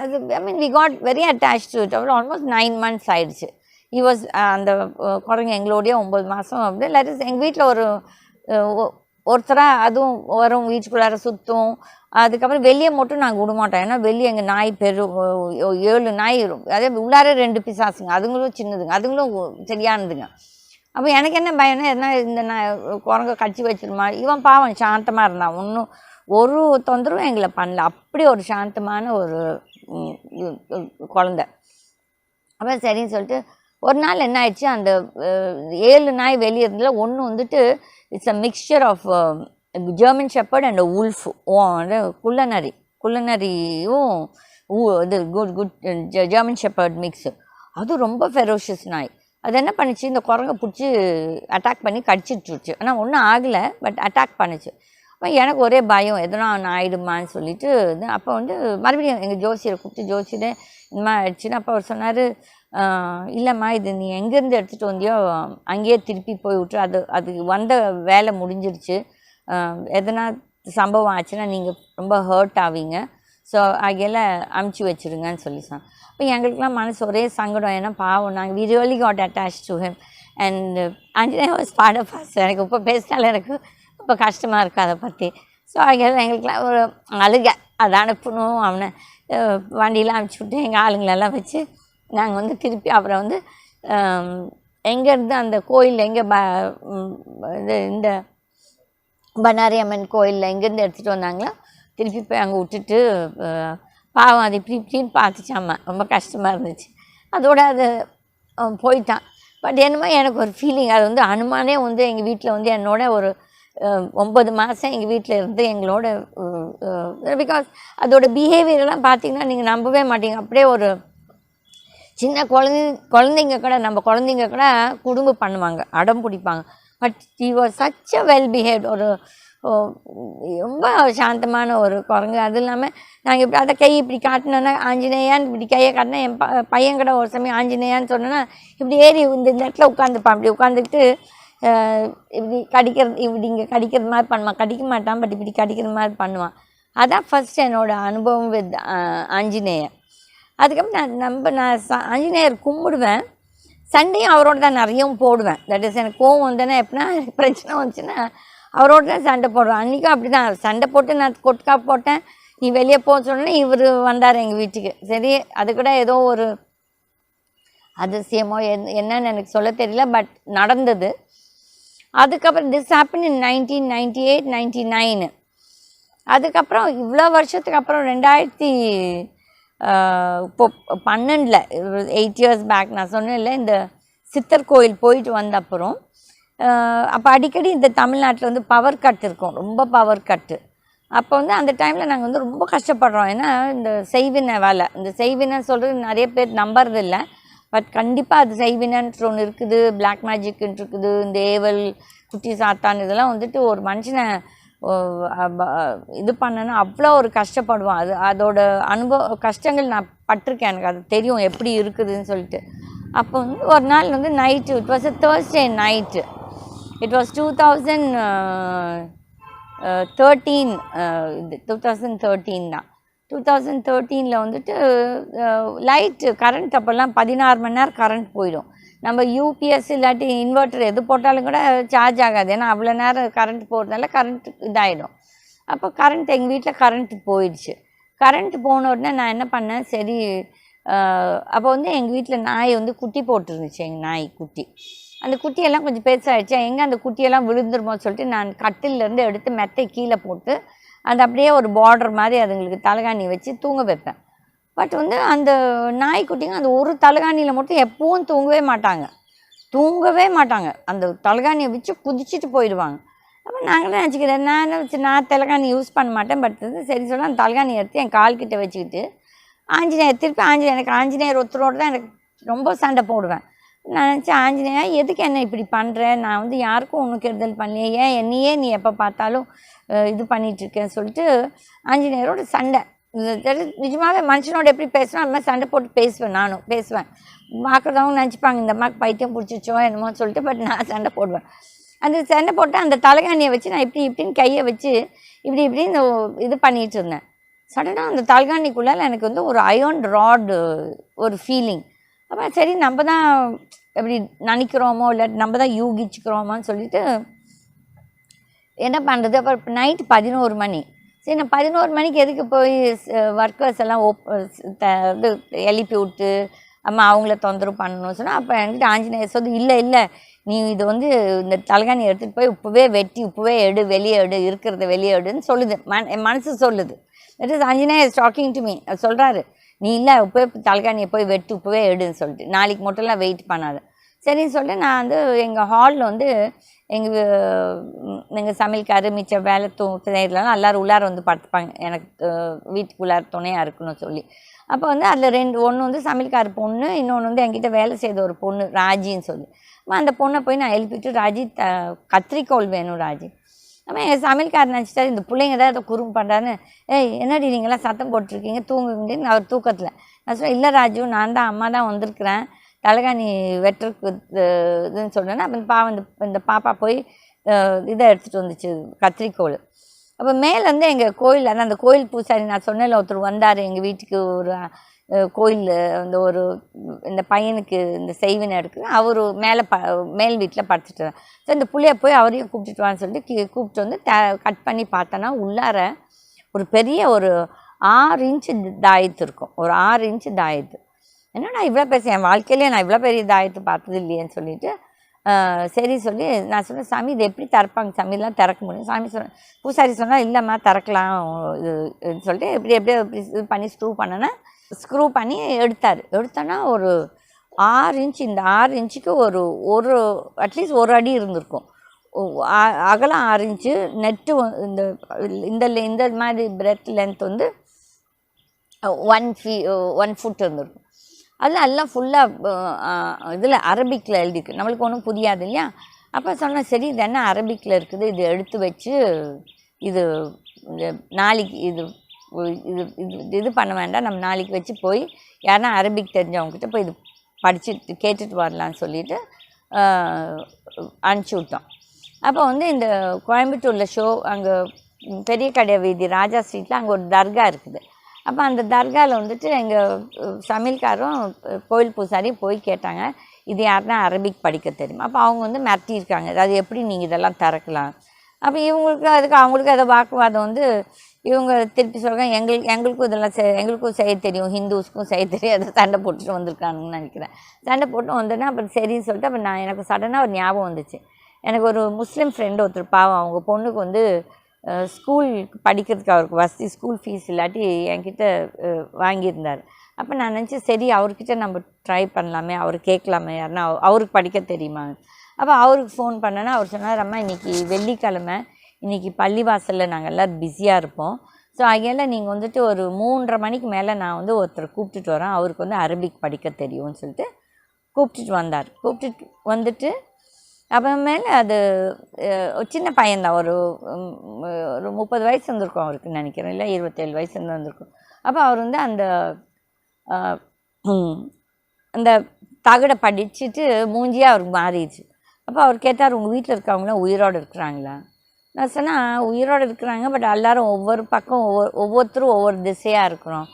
அது I mean we got very attach to it. அப்புறம் ஆல்மோஸ்ட் 9 months ஆயிடுச்சு. ஹி வாஸ் அந்த குரங்கு எங்களோடைய 9 மாதம். அப்படி இல்லாட்டி எங்கள் வீட்டில் ஒருத்தராக அதுவும் வரும், வீட்டுக்குள்ளார சுற்றும். அதுக்கப்புறம் வெளியே மட்டும் நாங்கள் விடமாட்டோம். ஏன்னா வெளியே எங்கள் நாய் 7 நாய், அதே உள்ளார 2 பிசாசுங்க, அதுங்களும் சின்னதுங்க, அதுங்களும் சரியானதுங்க. அப்போ எனக்கு என்ன பயம்னா என்ன இந்த குரங்கை கடிச்சு வச்சிருமா. இவன் பாவம் சாந்தமாக இருந்தான், ஒன்றும் ஒரு தொந்தரவும் எங்களை பண்ணல. அப்படி ஒரு சாந்தமான ஒரு குழந்த. அப்போ சரின்னு சொல்லிட்டு ஒரு நாள் என்ன ஆயிடுச்சு, அந்த 7 நாய் வெளியே இருந்ததில் ஒன்று வந்துட்டு it's a mixture of German shepherd and wolf, குள்ளனரியும் இது குட் ஜெர்மன் ஷெப்பர்ட் மிக்ஸு. அது ரொம்ப ஃபெரோஷியஸ் நாய். அது என்ன பண்ணிச்சு, இந்த குரங்கை பிடிச்சி அட்டாக் பண்ணி கடிச்சிட்டுருச்சு. ஆனால் ஒன்றும் ஆகலை, பட் அட்டாக் பண்ணிச்சு. அப்போ எனக்கு ஒரே பயம், எதனா ஒன்று ஆகிடுமான்னு சொல்லிட்டு அப்போ வந்து மறுபடியும் எங்கள் ஜோசியரை கூப்பிட்டு, ஜோசியரே இந்த மாதிரி ஆயிடுச்சுன்னு அப்போ அவர் சொன்னார், இல்லைம்மா இது நீ எங்கேருந்து எடுத்துகிட்டு வந்தியோ அங்கேயே திருப்பி போய் விட்டு அது வந்த வேலை முடிஞ்சிருச்சு. எதனா சம்பவம் ஆச்சுன்னா நீங்கள் ரொம்ப ஹர்ட் ஆவீங்க. ஸோ அகையில் அமுச்சு வச்சுருங்கன்னு சொல்லி சொன்னேன். அப்போ எங்களுக்கெலாம் மனசு ஒரே சங்கடம். ஏன்னா பாவம் நாங்கள் we really got attach to him and Anjaneya was part of us. எனக்கு இப்போ பேசினாலும் எனக்கு ரொம்ப கஷ்டமாக இருக்குது அதை பற்றி. ஸோ அகையில் எங்களுக்கெலாம் ஒரு அழுகை. அதை அனுப்பணும், அவனை வண்டியெலாம் அனுப்பிச்சி விட்டு எங்கள் ஆளுங்களெல்லாம் வச்சு நாங்கள் வந்து திருப்பி அப்புறம் வந்து எங்கேருந்து அந்த கோயில் எங்கே இந்த பண்ணாரி அம்மன் கோயிலில் எங்கேருந்து எடுத்துகிட்டு வந்தாங்களோ திருப்பி போய் அங்கே விட்டுட்டு பாவம் அது இப்படி இப்படின்னு பார்த்துச்சாம்மா. ரொம்ப கஷ்டமாக இருந்துச்சு. அதோடு அது போயிட்டான். பட் என்னமோ எனக்கு ஒரு ஃபீலிங், அது வந்து அனுமானே வந்து எங்கள் வீட்டில் வந்து என்னோட ஒரு 9 மாதம் எங்கள் வீட்டில் இருந்து எங்களோட, பிகாஸ் அதோட பிஹேவியரெல்லாம் பார்த்திங்கன்னா நீங்கள் நம்பவே மாட்டீங்க. அப்படியே ஒரு சின்ன குழந்தைங்க கூட, நம்ம குழந்தைங்க கூட குடும்பு பண்ணுவாங்க, அடம் பிடிப்பாங்க. But he was such a well behaved. ஒரு ரொம்ப சாந்தமான ஒரு குரங்கு. அது இல்லாமல் நாங்கள் இப்படி அதை கை இப்படி காட்டினோன்னா ஆஞ்சநேயான்னு இப்படி கையை காட்டினா, என் பையன் கூட ஒரு சமயம் ஆஞ்சநேயான்னு சொன்னோன்னா இப்படி ஏறி இந்த இடத்துல உட்காந்துப்பான். அப்படி உட்காந்துக்கிட்டு இப்படி கடிக்கிறது, இப்படி இங்கே கடிக்கிறது மாதிரி பண்ணுவான். கடிக்க மாட்டான், பட் இப்படி கடிக்கிற மாதிரி பண்ணுவான். அதான் ஃபஸ்ட் என்னோடய அனுபவம் வித் ஆஞ்சநேயர். அதுக்கப்புறம் நான் ஆஞ்சநேயர் கும்பிடுவேன். சண்டையும் அவரோட தான் நிறையவும் போடுவேன். தட் இஸ் எனக்கு கோவம் வந்தேன்னா எப்படின்னா பிரச்சனை வந்துச்சுன்னா அவரோட தான் சண்டை போடுவேன். அன்றைக்கும் அப்படி தான் சண்டை போட்டு நான் கொட்கா போட்டேன். நீ வெளியே போக சொன்னே இவர் வந்தார் எங்கள் வீட்டுக்கு. சரி, அது கூட ஏதோ ஒரு அதிசயமோ என்னன்னு எனக்கு சொல்ல தெரியல, பட் நடந்தது. அதுக்கப்புறம் திஸ் ஹேப்பன் இன் 1998, 99. அதுக்கப்புறம் இவ்வளோ வருஷத்துக்கு அப்புறம் 2012 இப்போ 12 8 இயர்ஸ் பேக் நான் சொன்னேன்ல, இந்த சித்தர் கோயில் போயிட்டு வந்த அப்புறம் அப்போ அடிக்கடி இந்த தமிழ்நாட்டில் வந்து பவர் கட் இருக்கும், ரொம்ப பவர் கட்டு. அப்போ வந்து அந்த டைமில் நாங்கள் வந்து ரொம்ப கஷ்டப்படுறோம். ஏன்னா இந்த செய்வினை வேலை, இந்த செய்வினை சொல்கிறது நிறைய பேர் நம்புறதில்லை. பட் கண்டிப்பாக அது செய்வினைன்ற ஒன்று இருக்குது, பிளாக் மேஜிக்ன்ட்டு இருக்குது, இந்த ஏவல் குட்டி சாத்தான் இதெல்லாம் வந்துட்டு ஒரு மனுஷனை இது பண்ணனா அவ்வளோ ஒரு கஷ்டப்படுவோம். அதோட கஷ்டங்கள் நான் பட்டிருக்கேன், எனக்கு அது தெரியும் எப்படி இருக்குதுன்னு சொல்லிட்டு. அப்போ வந்து ஒரு நாள் வந்து night, it was a Thursday night, it was 2013 தான். 2013 வந்துட்டு லைட்டு கரண்ட் அப்போல்லாம் 16 மணி நேரம் கரண்ட் போயிடும். நம்ம யூபிஎஸ் இல்லாட்டி இன்வெர்ட்டர் எது போட்டாலும் கூட சார்ஜ் ஆகாது. ஏன்னா அவ்வளோ நேரம் கரண்ட் போகிறதால கரண்ட் இதாகிடும். அப்போ கரண்ட் எங்கள் வீட்டில் கரண்ட்டு போயிடுச்சு. கரண்ட்டு போன உடனே நான் என்ன பண்ணேன், சரி அப்போ வந்து எங்கள் வீட்டில் நாய் வந்து குட்டி போட்டுருந்துச்சு, எங்கள் நாய் குட்டி. அந்த குட்டியெல்லாம் கொஞ்சம் பெருசாகிடுச்சு. எங்கே அந்த குட்டியெல்லாம் விழுந்துருமோன்னு சொல்லிட்டு நான் கட்டிலேருந்து எடுத்து மெத்தை கீழே போட்டு அந்த அப்படியே ஒரு பார்டர் மாதிரி அதுங்களுக்கு தலைகாணி வச்சு தூங்க வைப்பேன். பட் வந்து அந்த நாய்க்குட்டிங்க அந்த ஒரு தலைகாணியில் மட்டும் எப்பவும் தூங்கவே மாட்டாங்க. அந்த தலைகாணியை வச்சு குதிச்சுட்டு போயிடுவாங்க. அப்போ நாங்களும் நினச்சிக்கிறேன், நான் தலைகாணி யூஸ் பண்ண மாட்டேன். பட் சரி சொல்ல அந்த தலைகாணி எடுத்து என் கால்கிட்ட வச்சுக்கிட்டு எனக்கு ஆஞ்சநேயர் ஒருத்தரோடு தான் எனக்கு ரொம்ப சண்டை போடுவேன். நான் நினச்சேன், ஆஞ்சநேயா எதுக்கு என்ன இப்படி பண்ணுறேன், நான் வந்து யாருக்கும் ஒன்றும் கெடுதல் பண்ணலையே, ஏன் என்னையே நீ எப்போ பார்த்தாலும் இது பண்ணிகிட்ருக்கேன்னு சொல்லிட்டு ஆஞ்சநேயரோட சண்டை. நிஜமாகவே மனுஷனோட எப்படி பேசுவேன் அது மாதிரி சண்டை போட்டு நானும் பேசுவேன். பார்க்குறதவங்க நினச்சிப்பாங்க இந்த அம்மாவுக்கு பைத்தியம் பிடிச்சிச்சோ என்னமோன்னு சொல்லிட்டு. பட் நான் சண்டை போடுவேன். அந்த சண்டை போட்டு அந்த தலைகாணியை வச்சு நான் இப்படின்னு கையை வச்சு இப்படின்னு இது பண்ணிகிட்டு இருந்தேன். சடனாக அந்த தலைகாணிக்குள்ளால் எனக்கு வந்து ஒரு அயர்ன் ராடு ஒரு ஃபீலிங். அப்போ சரி நம்ம தான் எப்படி நினைக்கிறோமோ இல்லாட்டி நம்ம தான் யூகிச்சுக்கிறோமோன்னு சொல்லிட்டு என்ன பண்ணுறது. அப்புறம் நைட்டு 11 மணி. சரி, நான் 11 மணிக்கு எதுக்கு போய் ஒர்க்கர்ஸ் எல்லாம் இது எழுப்பி விட்டு அவங்கள தொந்தரவு பண்ணணும்னு சொன்னால், அப்போ என்கிட்ட ஆஞ்சநேயர் சொல்லி இல்லை நீ இது வந்து இந்த தலைகாணி எடுத்துகிட்டு போய் உப்புவே வெட்டி உப்புவே எடு, வெளியே எடு, இருக்கிறத வெளியே எடுன்னு சொல்லுது. என் மனசு சொல்லுது. That is Anjaneyar is talking to me. சொல்கிறாரு, நீ இல்லை உப்பவே தலைகாணியை போய் வெட்டு உப்புவே எடுன்னு சொல்லிட்டு, நாளைக்கு மட்டும்லாம் வெயிட் பண்ணாது. சரின்னு சொல்லிட்டு நான் வந்து எங்கள் ஹாலில் வந்து எங்கள் சமையல்காரு மிச்ச வேலை செய்யலாம் எல்லோரும் உள்ளார வந்து படுத்துப்பாங்க எனக்கு வீட்டுக்குள்ளார துணையாக இருக்கணும்னு சொல்லி. அப்போ வந்து அதில் ஒன்று வந்து சமையல்கார பொண்ணு, இன்னொன்று வந்து என்கிட்ட வேலை செய்த ஒரு பொண்ணு ராஜின்னு சொல்லி. அந்த பொண்ணை போய் நான் எழுப்பிட்டு, ராஜி கத்திரிக்கோள் வேணும் ராஜி. நம்ம எங்கள் சமையல்காரர் நினச்சிட்டாரு இந்த பிள்ளைங்க தான் ஏதோ குறும்பு பண்ணுறான்னு, ஏய் என்னடி நீங்களாம் சத்தம் போட்டிருக்கீங்க தூங்குங்கன்னு அவர் தூக்கத்தில். நான் சொல்ல இல்லை ராஜு, நான் தான் அம்மா தான் வந்திருக்கிறேன் தலைகாணி வெட்டுறதுக்கு இதுன்னு சொன்னேன்னா, அப்போ இந்த பாப்பா போய் இதை எடுத்துகிட்டு வந்துச்சு கத்திரிக்கோள். அப்போ மேலேருந்து எங்கள் கோயில் அந்த கோயில் பூசாரி நான் சொன்னேன்ல ஒருத்தர் வந்தார் எங்கள் வீட்டுக்கு ஒரு கோயில் அந்த ஒரு இந்த பையனுக்கு இந்த செய்வினை எடுக்குது, அவர் மேல் வீட்டில் படுத்துட்டு. ஸோ இந்த புள்ளைய போய் அவரையும் கூப்பிட்டுட்டு வான்னு சொல்லிட்டு கூப்பிட்டு வந்து கட் பண்ணி பார்த்தோன்னா உள்ளார ஒரு பெரிய ஒரு 6 இன்ச்சு தாயத்து இருக்கும். ஒரு 6 இன்ச்சு தாயத்து. என்னடா இவ்வளோ பெருசு, என் வாழ்க்கையிலே நான் இவ்வளோ பெரிய தாயத்து பார்த்தது இல்லையேன்னு சொல்லிட்டு சரி சொல்லி நான் சொன்னேன், சாமி இது எப்படி திறப்பாங்க சாமிலாம் திறக்க முடியும்? சாமி பூசாரி சொன்னால் இல்லைம்மா திறக்கலாம் இதுன்னு சொல்லிட்டு எப்படி இது பண்ணி ஸ்க்ரூ பண்ணி எடுத்தோன்னா ஒரு 6 இன்ச்சு, இந்த 6 இன்ச்சுக்கு ஒரு அட்லீஸ்ட் 1 அடி இருந்திருக்கும். அகலம் 6 இன்ச்சு, நெட்டு இந்த மாதிரி பிரெத் லென்த் வந்து 1 ஃபுட் இருந்திருக்கும். அதில் எல்லாம் ஃபுல்லாக இதில் அரபிக்கில் எழுதிருக்கு, நம்மளுக்கு ஒன்றும் புரியாது இல்லையா. அப்போ சொன்னேன் சரி இது என்ன அரபிக்கில் இருக்குது, இது எடுத்து வச்சு இது நாளைக்கு இது பண்ண வேண்டாம், நம்ம நாளைக்கு வச்சு போய் யாருன்னா அரபிக் தெரிஞ்சவங்ககிட்ட போய் இது படிச்சுட்டு கேட்டுட்டு வரலான்னு சொல்லிட்டு அனுப்பிச்சி விட்டோம். அப்போ வந்து இந்த கோயம்புத்தூரில் அங்கே பெரிய கடை வீதி ராஜா ஸ்ட்ரீட்டில் அங்கே ஒரு தர்கா இருக்குது. அப்போ அந்த தர்காவில் வந்துட்டு எங்கள் சமையல்காரும் கோயில் பூசாரி போய் கேட்டாங்க, இது யாருன்னா அரபிக் படிக்க தெரியுமா? அப்போ அவங்க வந்து மிரட்டியிருக்காங்க, அது எப்படி நீங்கள் இதெல்லாம் திறக்கலாம். அப்போ அவங்களுக்கு அதை வாக்குவாதம் வந்து இவங்க திருப்பி சொல்கிறாங்க, எங்களுக்கும் இதெல்லாம் எங்களுக்கும் செய்ய தெரியும், ஹிந்துஸ்க்கும் செய்ய தெரியும், அதை சண்டை போட்டுட்டு வந்திருக்காங்கன்னு நினைக்கிறேன். சண்டை போட்டு வந்தோன்னா அப்புறம் சரின்னு சொல்லிட்டு அப்போ எனக்கு சடனாக ஒரு ஞாபகம் வந்துச்சு. எனக்கு ஒரு முஸ்லீம் ஃப்ரெண்டு ஒருத்தர் பாவம், அவங்க பொண்ணுக்கு வந்து ஸ்கூல் படிக்கிறதுக்கு அவருக்கு வசதி ஸ்கூல் ஃபீஸ் இல்லாட்டி என்கிட்ட வாங்கியிருந்தார். அப்போ நான் நினச்சேன் சரி அவர்கிட்ட நம்ம ட்ரை பண்ணலாமே, அவர் கேட்கலாமே யாருன்னா அவருக்கு படிக்க தெரியுமா. அப்போ அவருக்கு ஃபோன் பண்ணேன்னா அவர் சொன்னார், அம்மா இன்றைக்கி வெள்ளிக்கிழமை, இன்றைக்கி பள்ளிவாசலில் நாங்கள் எல்லோரும் பிஸியாக இருப்போம், ஸோ அங்கெல்லாம் நீங்கள் வந்துட்டு ஒரு 3:30 மணிக்கு மேலே நான் வந்து ஒருத்தரை கூப்பிட்டுட்டு வரேன், அவருக்கு வந்து அரபிக் படிக்க தெரியும்னு சொல்லிட்டு கூப்பிட்டுட்டு வந்துட்டு அப்புறமேல அது சின்ன பையன்தான், ஒரு 30 வயசு இருந்திருக்கும் அவருக்கு நினைக்கிறேன், இல்லை 27 வயசு இருந்திருக்கும். அப்போ அவர் வந்து அந்த தகடை படிச்சுட்டு மூஞ்சியாக அவருக்கு மாறிடுச்சு. அப்போ அவர் கேட்டார், உங்கள் வீட்டில் இருக்கவங்களாம் உயிரோடு இருக்கிறாங்களா? நான் சொன்னால் உயிரோடு இருக்கிறாங்க, பட் எல்லோரும் ஒவ்வொரு பக்கம் ஒவ்வொருத்தரும் ஒவ்வொரு திசையாக இருக்கிறோம்.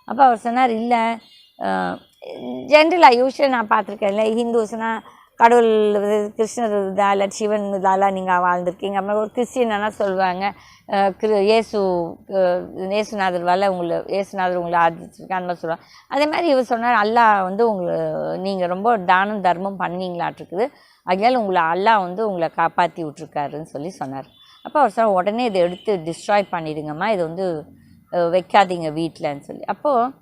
அப்போ அவர் சொன்னார், இல்லை ஜென்ரலாக யூஸ்வலாக நான் பார்த்துருக்கேன் இல்லை ஹிந்துஸ்னால் கடவுள் கிருஷ்ணர் இதா இல்லை சிவன் இதாலாம் நீங்கள் வாழ்ந்துருக்கீங்க. அப்புறம் ஒரு கிறிஸ்டின்னா சொல்லுவாங்க ஏசுநாதர் ஏசுநாதர் உங்களை ஆதரிச்சிருக்கேன் அந்த மாதிரி சொல்லுவாங்க. அதே மாதிரி இவர் சொன்னார், அல்லாஹ் வந்து நீங்கள் ரொம்ப தானம் தர்மம் பண்ணீங்களாட்டிருக்குது, அதனால அல்லாஹ் வந்து உங்களை காப்பாற்றி விட்ருக்காருன்னு சொல்லி சொன்னார். அப்போ அவர் சொன்னார், உடனே இதை எடுத்து டிஸ்ட்ராய் பண்ணிவிடுங்கம்மா, இது வந்து வைக்காதீங்க வீட்டில்ன்னு சொல்லி. அப்போது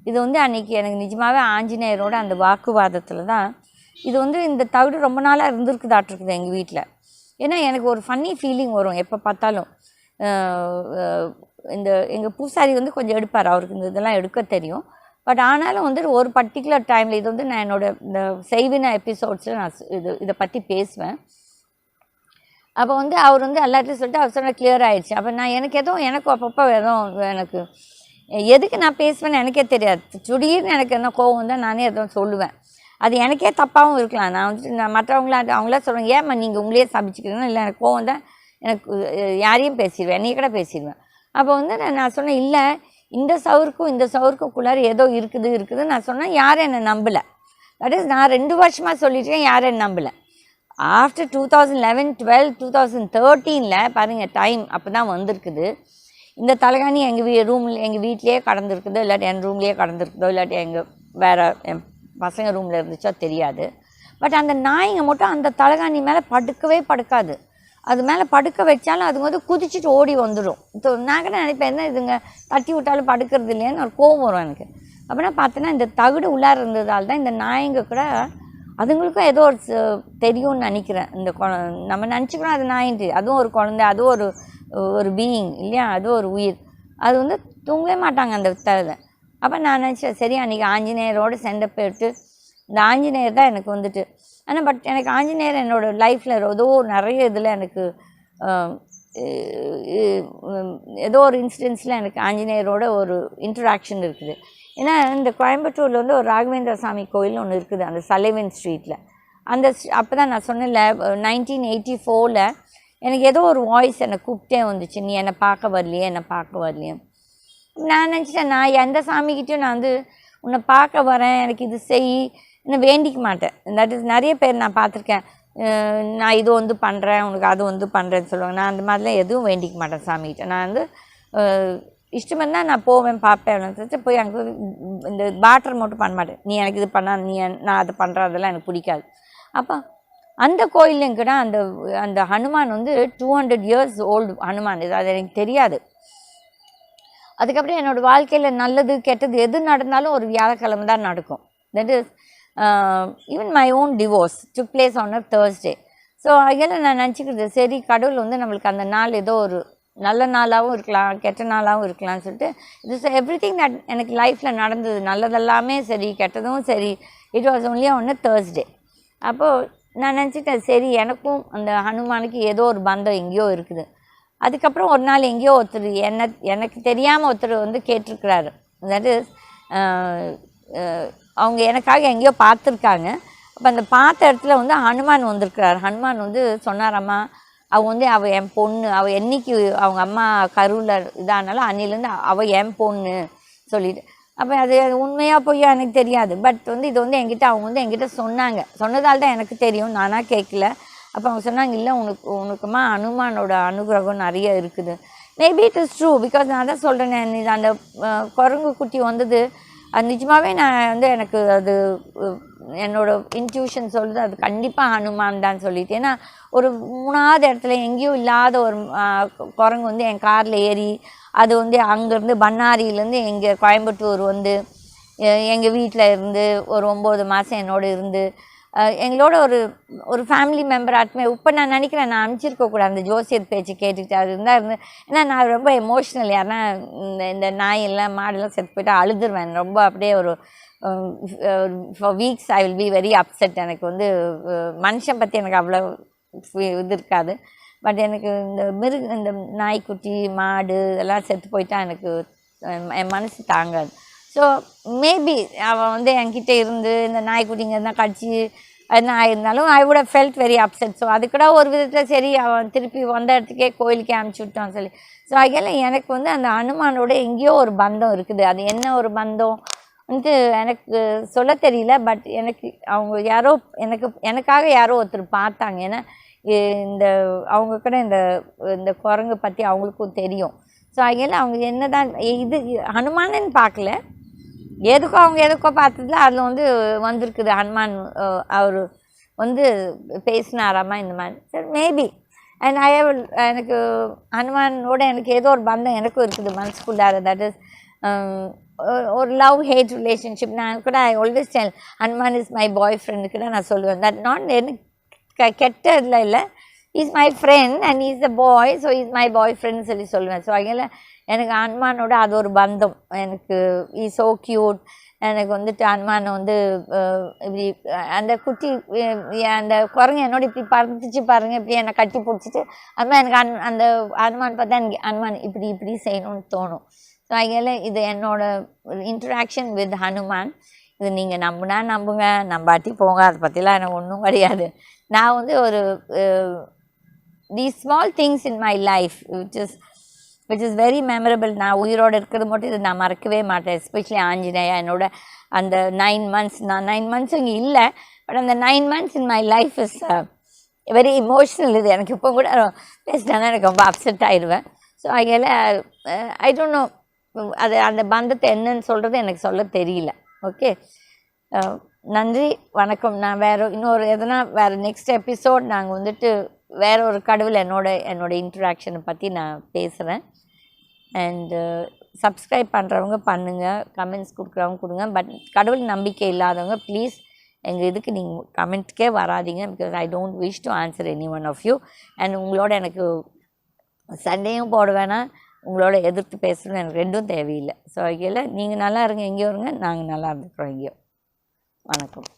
இது வந்து அன்றைக்கி எனக்கு நிஜமாகவே ஆஞ்சநேயரோட அந்த வாக்குவாதத்தில் தான் இது வந்து இந்த தவிடு ரொம்ப நாளாக இருந்திருக்குதாட்டிருக்குது எங்கள் வீட்டில். ஏன்னா எனக்கு ஒரு ஃபன்னி ஃபீலிங் வரும் எப்போ பார்த்தாலும். எங்கள் பூசாரி வந்து கொஞ்சம் எடுப்பார், அவருக்கு இந்த இதெல்லாம் எடுக்க தெரியும். பட் ஆனாலும் வந்து ஒரு பர்டிகுலர் டைமில் இது வந்து நான் என்னோடய இந்த செய்வின எபிசோட்ஸில் நான் இதை பற்றி பேசுவேன். அப்போ வந்து அவர் வந்து எல்லாத்தையும் சொல்லிட்டு அவர் சொன்ன கிளியர் ஆகிடுச்சு. அப்போ நான் எனக்கு அப்பப்போ எனக்கு எதுக்கு நான் பேசுவேன்னு எனக்கே தெரியாது. திடீர்னு எனக்கு என்ன கோவம் தான் நானே எதுவும் சொல்லுவேன். அது எனக்கே தப்பாகவும் இருக்கலாம். நான் வந்துட்டு அவங்களே சொல்லுவேன், ஏம்மா நீங்கள் உங்களே சபிச்சுக்கிறீங்கன்னா, இல்லை எனக்கு கோவம் தான், எனக்கு யாரையும் பேசிடுவேன், என்னைய கூட பேசிடுவேன். அப்போ வந்து நான் சொன்னேன், இல்லை இந்த சவுருக்குள்ளார ஏதோ இருக்குது நான் சொன்னேன். யாரும் என்னை நம்பலை. தட் இஸ் நான் 2 வருஷமாக சொல்லிட்டேன், யாரும் என்னை நம்பலை. ஆஃப்டர் 2011, 12, 2013 பாருங்கள் டைம் அப்போ தான் வந்திருக்குது. இந்த தலைகாணி எங்கள் வீட்லேயே கடந்திருக்குதோ, இல்லாட்டி என் ரூம்லேயே கடந்திருக்குதோ, இல்லாட்டி வேறு என் பசங்க ரூமில் இருந்துச்சோ தெரியாது. பட் அந்த நாய்ங்க மட்டும் அந்த தலைகாணி மேலே படுக்கவே படுக்காது. அது மேலே படுக்க வச்சாலும் அது வந்து குதிச்சுட்டு ஓடி வந்துடும். நான் கூட நினைப்பேன், என்ன இதுங்க தட்டி விட்டாலும் படுக்கிறது இல்லையான்னு ஒரு கோவம் வரும் எனக்கு. அப்படின்னா பார்த்தோன்னா இந்த தகுடு உள்ளார இருந்ததால் தான் இந்த நாய்ங்க கூட அதுங்களுக்கும் ஏதோ ஒரு தெரியும்னு நினைக்கிறேன். இந்த நம்ம நினச்சிக்கிறோம் அது நாயின்ட்டு, அதுவும் ஒரு குழந்தை, அதுவும் ஒரு ஒரு பீயிங் இல்லையா, அதுவும் ஒரு உயிர். அது வந்து தூங்கவே மாட்டாங்க அந்த தலை. அப்போ நான் நினச்சேன் சரி அன்றைக்கி ஆஞ்சநேயரோடு சண்டை போயிட்டு இந்த ஆஞ்சநேயர் தான் எனக்கு வந்துட்டு. ஆனால் பட் எனக்கு ஆஞ்சநேயர் என்னோடய லைஃப்பில் ஏதோ நிறைய இதில் எனக்கு ஏதோ ஒரு இன்சிடென்ட்ஸில் எனக்கு ஆஞ்சநேயரோட ஒரு இன்ட்ராக்ஷன் இருக்குது. ஏன்னா இந்த கோயம்புத்தூரில் வந்து ஒரு ராகவேந்திர சாமி கோயில் ஒன்று இருக்குது அந்த சலைவன் ஸ்ட்ரீட்டில். அந்த அப்போ தான் நான் சொன்னேன்ல 1984 எனக்கு ஏதோ ஒரு வாய்ஸ் என்னை கூப்பிட்டே வந்துச்சு, நீ என்னை பார்க்க வரலையே, என்னை பார்க்க வரலையே. நான் நினச்சிட்டேன் நான் எந்த சாமிக்கிட்டையும் நான் வந்து உன்னை பார்க்க வரேன், எனக்கு இது செய் இன்னும் வேண்டிக்க மாட்டேன். தட் இஸ் நிறைய பேர் நான் பார்த்துருக்கேன், நான் இது வந்து பண்ணுறேன் உனக்கு அது வந்து பண்ணுறேன்னு சொல்லுவாங்க. நான் அந்த மாதிரிலாம் எதுவும் வேண்டிக்க மாட்டேன் சாமிகிட்ட. நான் வந்து இஷ்டம் இருந்தால் நான் போவேன் பார்ப்பேன், போய் அங்கே இந்த பாட்டர் மட்டும் பண்ண மாட்டேன். நீ எனக்கு இது பண்ணால் நான் அதை பண்ணுறேன், அதெல்லாம் எனக்கு பிடிக்காது. அப்போ அந்த கோயிலையும் கூட அந்த அந்த ஹனுமான் வந்து 200 years ஓல்டு ஹனுமான். இது அது எனக்கு தெரியாது. அதுக்கப்புறம் என்னோடய வாழ்க்கையில் நல்லது கெட்டது எது நடந்தாலும் ஒரு வியாழக்கிழமை தான் நடக்கும். That is even my own divorce took place on a Thursday. So அதில் நான் நினச்சிக்கிறது சரி கடவுள் வந்து நம்மளுக்கு அந்த நாள் ஏதோ ஒரு நல்ல நாளாகவும் இருக்கலாம், கெட்ட நாளாகவும் இருக்கலாம்னு சொல்லிட்டு இட்ஸ் எவ்ரிதிங் தட் எனக்கு லைஃப்பில் நடந்தது, நல்லதெல்லாமே சரி கெட்டதும் சரி, it was only on a Thursday. அப்போது நான் நினச்சிட்டேன் சரி எனக்கும் அந்த ஹனுமானுக்கு ஏதோ ஒரு பந்தம் எங்கேயோ இருக்குது. அதுக்கப்புறம் ஒரு நாள் எங்கேயோ ஒருத்தர் எனக்கு தெரியாமல் ஒருத்தர் வந்து கேட்டிருக்கிறாரு. தட் இஸ் அவங்க எனக்காக எங்கேயோ பார்த்துருக்காங்க. அப்போ அந்த பார்த்த இடத்துல வந்து ஹனுமான் வந்திருக்கிறார். ஹனுமான் வந்து சொன்னாரம்மா அவள் என் பொண்ணு, அவள் என்னைக்கு அவங்க அம்மா கருவில் இதானாலும் அன்னிலேருந்து அவள் என் பொண்ணு சொல்லிட்டு. அப்போ அது உண்மையாக பொய்யா எனக்கு தெரியாது. பட் வந்து இது வந்து அவங்க வந்து என்கிட்ட சொன்னதால் தான் எனக்கு தெரியும், நானாக கேட்கல. அப்போ அவங்க சொன்னாங்க இல்லை உனக்குமா ஹனுமானோட அனுகிரகம் நிறைய இருக்குது. Maybe it is true. Because நான் தான் சொல்கிறேன், இது அந்த குரங்கு குட்டி வந்தது அது நிஜமாகவே நான் வந்து எனக்கு அது என்னோடய இன்ட்யூஷன் சொல்லுது அது கண்டிப்பாக ஹனுமான் தான் சொல்லிட்டு. ஏன்னா ஒரு 3வது இடத்துல எங்கேயும் இல்லாத ஒரு குரங்கு வந்து என் காரில் ஏறி அது வந்து அங்கேருந்து பண்ணாரியிலேருந்து எங்கள் கோயம்புத்தூர் வந்து எங்கள் வீட்டில் இருந்து ஒரு 9 மாதம் என்னோட இருந்து எங்களோட ஒரு ஃபேமிலி மெம்பர் ஆட்டுமே. இப்போ நான் நினைக்கிறேன் நான் அனுப்பிச்சிருக்கக்கூடாது அந்த ஜோசியர் பேச்சு கேட்டுக்கிட்டு அது இருந்து. ஏன்னா நான் ரொம்ப எமோஷ்னல். யாருன்னா இந்த நாயெல்லாம் மாடெல்லாம் செத்து போய்ட்டு அழுதுருவேன் ரொம்ப. அப்படியே ஒரு for weeks I will be very upset. எனக்கு வந்து மனுஷன் பற்றி எனக்கு அவ்வளோ இது இருக்காது. பட் எனக்கு இந்த நாய்க்குட்டி மாடு இதெல்லாம் செத்து போயிட்டா எனக்கு என் மனசு தாங்காது. ஸோ மேபி அவள் வந்து என்கிட்ட இருந்து இந்த நாய்க்குட்டிங்க இருந்தால் கடிச்சு அது ஆயிருந்தாலும் I would have felt very upset. So அது கூட ஒரு விதத்தில் சரி அவன் திருப்பி வந்த இடத்துக்கே கோயிலுக்கே அனுப்பிச்சி விட்டான் சொல்லி. ஸோ அதெல்லாம் எனக்கு வந்து அந்த ஹனுமானோட எங்கேயோ ஒரு பந்தம் இருக்குது. அது என்ன ஒரு பந்தம் வந்து எனக்கு சொல்ல தெரியல. பட் எனக்கு அவங்க யாரோ எனக்காக யாரோ ஒருத்தர் பார்த்தாங்க. ஏன்னா இந்த அவங்க கூட இந்த குரங்கு பற்றி அவங்களுக்கும் தெரியும். ஸோ அதெல்லாம் அவங்க என்ன தான் இது ஹனுமானன்னு பார்க்கல, அவங்க எதுக்கோ பார்த்ததில் அதில் வந்து வந்திருக்குது ஹனுமான். அவர் வந்து பேசினாராமா இந்த மாதிரி. சரி மேபி அண்ட் எனக்கு ஹனுமானோட எனக்கு ஏதோ ஒரு பந்தம் எனக்கும் இருக்குது மனசுக்குள்ளார. தட் இஸ் ஒரு லவ் ஹேட் ரிலேஷன்ஷிப். நான் கூட I always tell Hanuman is my boy friend கூட நான் சொல்லுவேன். தட் நாட் எனக்கு கெட்டதில் இல்லை, is my friend and is the boy, so is my boy ஃப்ரெண்ட்னு சொல்லுவேன். ஸோ அதில் எனக்கு ஹனுமானோட அது ஒரு பந்தம். எனக்கு இஸ் ஸோ க்யூட். எனக்கு வந்துட்டு ஹனுமானை வந்து இப்படி அந்த குட்டி அந்த குரங்கு என்னோட இப்படி பறந்துச்சு பாருங்கள், இப்படி என்னை கட்டி பிடிச்சிட்டு அதுமாதிரி எனக்கு அந்த ஹனுமான் பார்த்தா எனக்கு ஹனுமான் இப்படி செய்யணும்னு தோணும். ஸோ அதில் இது என்னோடய இன்ட்ராக்ஷன் வித் ஹனுமான். இது நீங்கள் நம்புங்க, நம்பாட்டி போங்க, அதை பற்றிலாம் எனக்கு ஒன்றும் கிடையாது. நான் வந்து ஒரு these small things in my life which is very memorable. நான் உயிரோடு இருக்கிறது மட்டும் இது நான் மறக்கவே மாட்டேன். எஸ்பெஷலி ஆஞ்சநேயா என்னோட அந்த 9 months. நான் 9 months இங்கே இல்லை, பட் அந்த 9 months in my life is very emotional. இது எனக்கு இப்போ கூட பேசினா எனக்கு ரொம்ப அப்செட் ஆயிடுவேன். ஸோ அதில் ஐ டோன்ட் நோ அது அந்த பந்தத்தை என்னன்னு சொல்கிறது எனக்கு சொல்ல தெரியல. ஓகே, நன்றி, வணக்கம். நான் வேறு நெக்ஸ்ட் எபிசோட் நாங்கள் வந்துட்டு வேற ஒரு கடவுள் என்னோட இன்ட்ராக்ஷனை பற்றி நான் பேசுகிறேன். அண்டு சப்ஸ்கிரைப் பண்ணுறவங்க பண்ணுங்கள், கமெண்ட்ஸ் கொடுக்குறவங்க கொடுங்க. பட் கடவுள் நம்பிக்கை இல்லாதவங்க ப்ளீஸ் எங்கள் இதுக்கு நீங்கள் கமெண்ட்கே வராதிங்க. Because I don't wish to answer any one of you. And உங்களோட எனக்கு சண்டையும் போட வேணாம், உங்களோட எதிர்த்து பேசணும், எனக்கு ரெண்டும் தேவையில்லை. ஸோ அதில் நீங்கள் நல்லா இருங்க எங்கேயோ இருங்க, நாங்கள் நல்லா இருந்துக்கிறோம் எங்கேயோ. வணக்கம்.